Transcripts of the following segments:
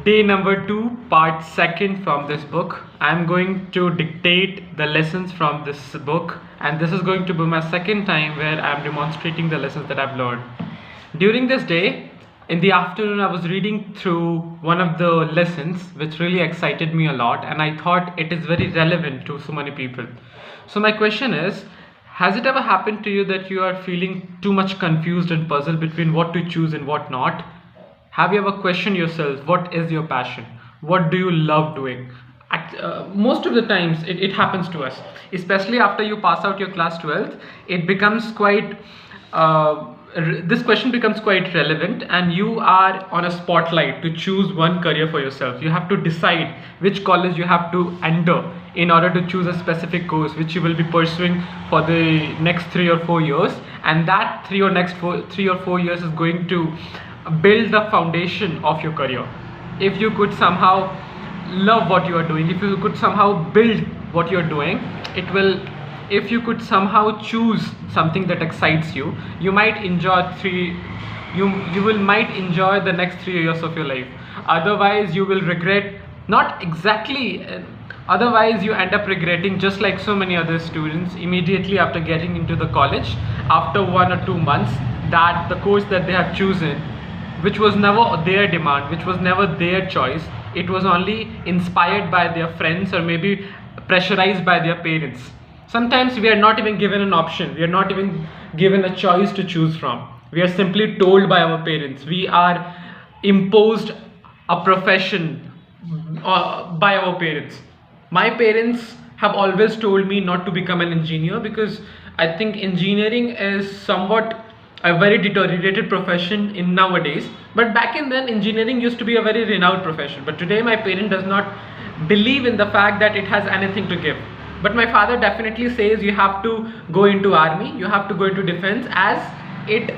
Day number 2, part 2nd from this book. I'm going to dictate the lessons from this book, and this is going to be my second time where I'm demonstrating the lessons that I've learned. During this day, in the afternoon, I was reading through one of the lessons which really excited me a lot, and I thought it is very relevant to so many people. So, my question is, has it ever happened to you that you are feeling too much confused and puzzled between what to choose and what not? Have you ever questioned yourself, what is your passion? What do you love doing? Most of the times it happens to us, especially after you pass out your class 12th. It becomes quite, this question becomes quite relevant, and you are on a spotlight to choose one career for yourself. You have to decide which college you have to enter in order to choose a specific course which you will be pursuing for the next 3 or 4 years, and that 3 or 4 years is going to build the foundation of your career. If you could somehow love what you are doing, if you could somehow build what you're doing, it will, if you could somehow choose something that excites you, you might enjoy you will might enjoy the next 3 years of your life. Otherwise you will regret, not exactly, otherwise you end up regretting, just like so many other students immediately after getting into the college, after 1 or 2 months, that the course that they have chosen, which was never their demand, which was never their choice, it was only inspired by their friends or maybe pressurized by their parents. Sometimes we are not even given an option, we are not even given a choice to choose from. We are simply told by our parents, we are imposed a profession by our parents. My parents have always told me not to become an engineer because I think engineering is somewhat a very deteriorated profession in nowadays. But back in then, engineering used to be a very renowned profession. But today my parent does not believe in the fact that it has anything to give. But my father definitely says you have to go into army, you have to go into defense, as it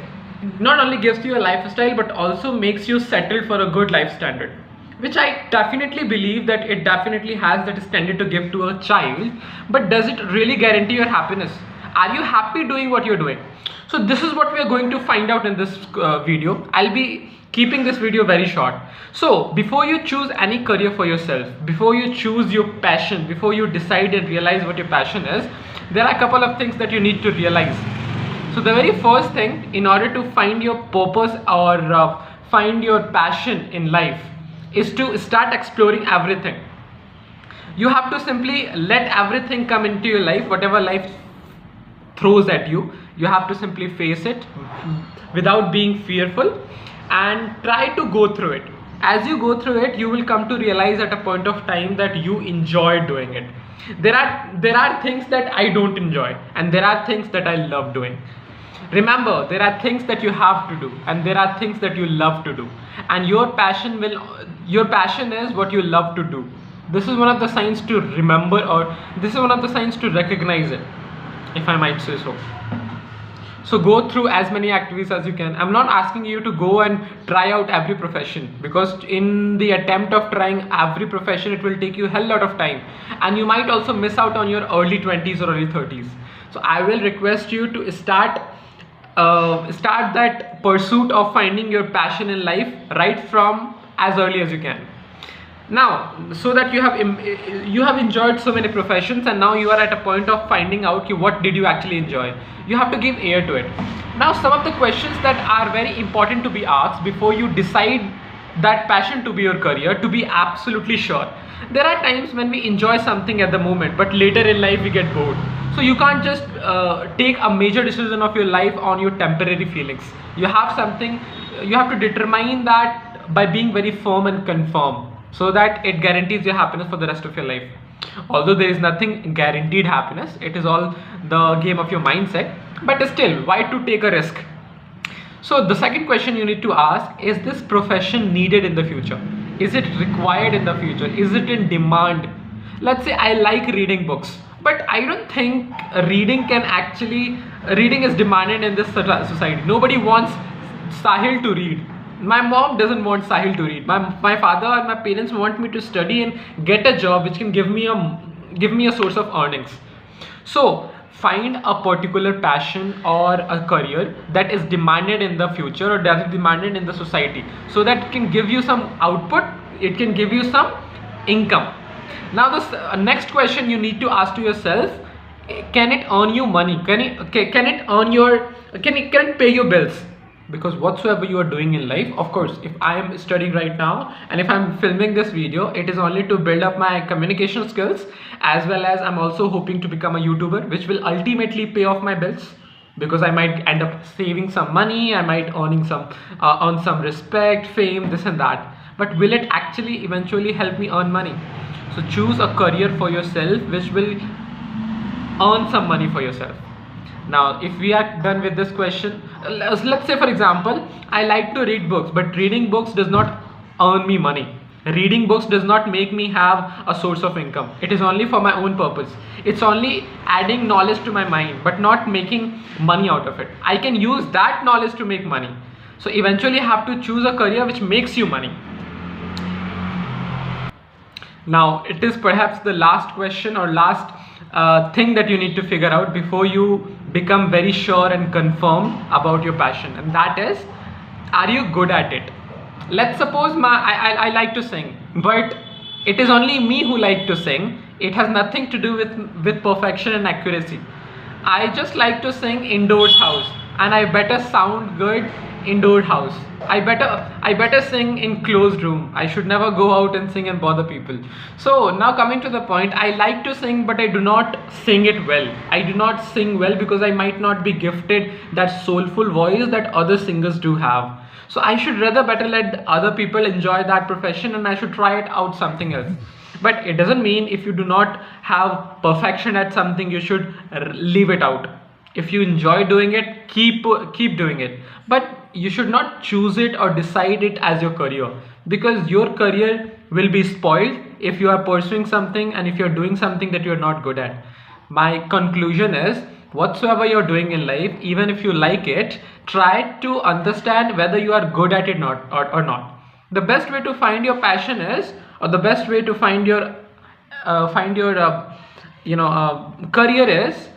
not only gives you a lifestyle but also makes you settled for a good life standard, which I definitely believe that it definitely has that standard to give to a child. But does it really guarantee your happiness? Are you happy doing what you're doing? So this is what we are going to find out in this video. I'll be keeping this video very short. So before you choose any career for yourself, before you choose your passion, before you decide and realize what your passion is, there are a couple of things that you need to realize. So the very first thing, in order to find your purpose or find your passion in life, is to start exploring everything. You have to simply let everything come into your life. Whatever life throws at you, you have to simply face it without being fearful and try to go through it. As you go through it, you will come to realize at a point of time that you enjoy doing it. There are things that I don't enjoy, and there are things that I love doing. Remember, there are things that you have to do and there are things that you love to do, and your passion is what you love to do. This is one of the signs to remember, or this is one of the signs to recognize it, if I might say so. So go through as many activities as you can. I'm not asking you to go and try out every profession, because in the attempt of trying every profession, it will take you a hell lot of time, and you might also miss out on your early 20s or early 30s. So I will request you to start that pursuit of finding your passion in life right from as early as you can. Now, so that you have enjoyed so many professions, and now you are at a point of finding out what did you actually enjoy. You have to give ear to it. Now, some of the questions that are very important to be asked before you decide that passion to be your career, to be absolutely sure. There are times when we enjoy something at the moment, but later in life we get bored. So you can't just take a major decision of your life on your temporary feelings. You have to determine that by being very firm and confirm, so that it guarantees your happiness for the rest of your life. Although there is nothing guaranteed happiness, it is all the game of your mindset, but still, why to take a risk? So the second question you need to ask is this profession needed in the future? Is it required in the future? Is it in demand? Let's say I like reading books, but I don't think reading is demanded in this society. Nobody wants Sahil to read. My mom doesn't want Sahil to read. My father and my parents want me to study and get a job which can give me a source of earnings. So find a particular passion or a career that is demanded in the future, or that is demanded in the society, so that it can give you some output, it can give you some income. Now this next question you need to ask to yourself, can it earn you money? Can it earn your, can it pay your bills? Because whatsoever you are doing in life, of course, if I am studying right now and if I'm filming this video, it is only to build up my communication skills, as well as I'm also hoping to become a YouTuber, which will ultimately pay off my bills, because I might end up saving some money, I might earn some respect, fame, this and that. But will it actually eventually help me earn money? So choose a career for yourself which will earn some money for yourself. Now if we are done with this question, let's say for example, I like to read books, but reading books does not earn me money. Reading books does not make me have a source of income. It is only for my own purpose. It's only adding knowledge to my mind, but not making money out of it. I can use that knowledge to make money. So eventually you have to choose a career which makes you money. Now it is perhaps the last question or last thing that you need to figure out before you become very sure and confirmed about your passion, and that is, are you good at it? Let's suppose I like to sing, but it is only me who like to sing. It has nothing to do with perfection and accuracy. I just like to sing indoors house, and I better sound good indoor house. I better sing in closed room. I should never go out and sing and bother people. So now coming to the point, I like to sing, but I do not sing it well. I do not sing well because I might not be gifted that soulful voice that other singers do have. So I should rather better let other people enjoy that profession, and I should try it out something else. But it doesn't mean if you do not have perfection at something, you should leave it out. If you enjoy doing it, keep doing it. But you should not choose it or decide it as your career, because your career will be spoiled if you are pursuing something and if you're doing something that you're not good at. My conclusion is, whatsoever you're doing in life, even if you like it, try to understand whether you are good at it or not. The best way to find your passion is, or the best way to find your career is,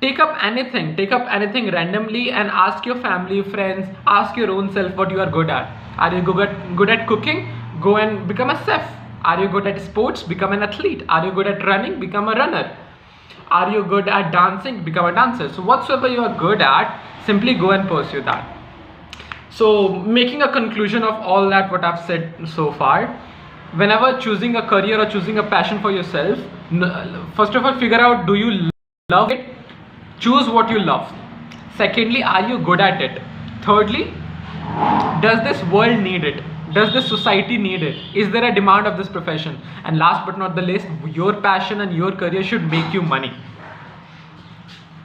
take up anything randomly and ask your family, friends, ask your own self what you are good at. Are you good at cooking? Go and become a chef. Are you good at sports? Become an athlete. Are you good at running? Become a runner. Are you good at dancing? Become a dancer. So whatsoever you are good at, simply go and pursue that. So making a conclusion of all that what I've said so far, whenever choosing a career or choosing a passion for yourself, first of all, figure out, do you love it? Choose what you love. Secondly, are you good at it? Thirdly, does this world need it? Does this society need it? Is there a demand of this profession? And last but not the least, your passion and your career should make you money.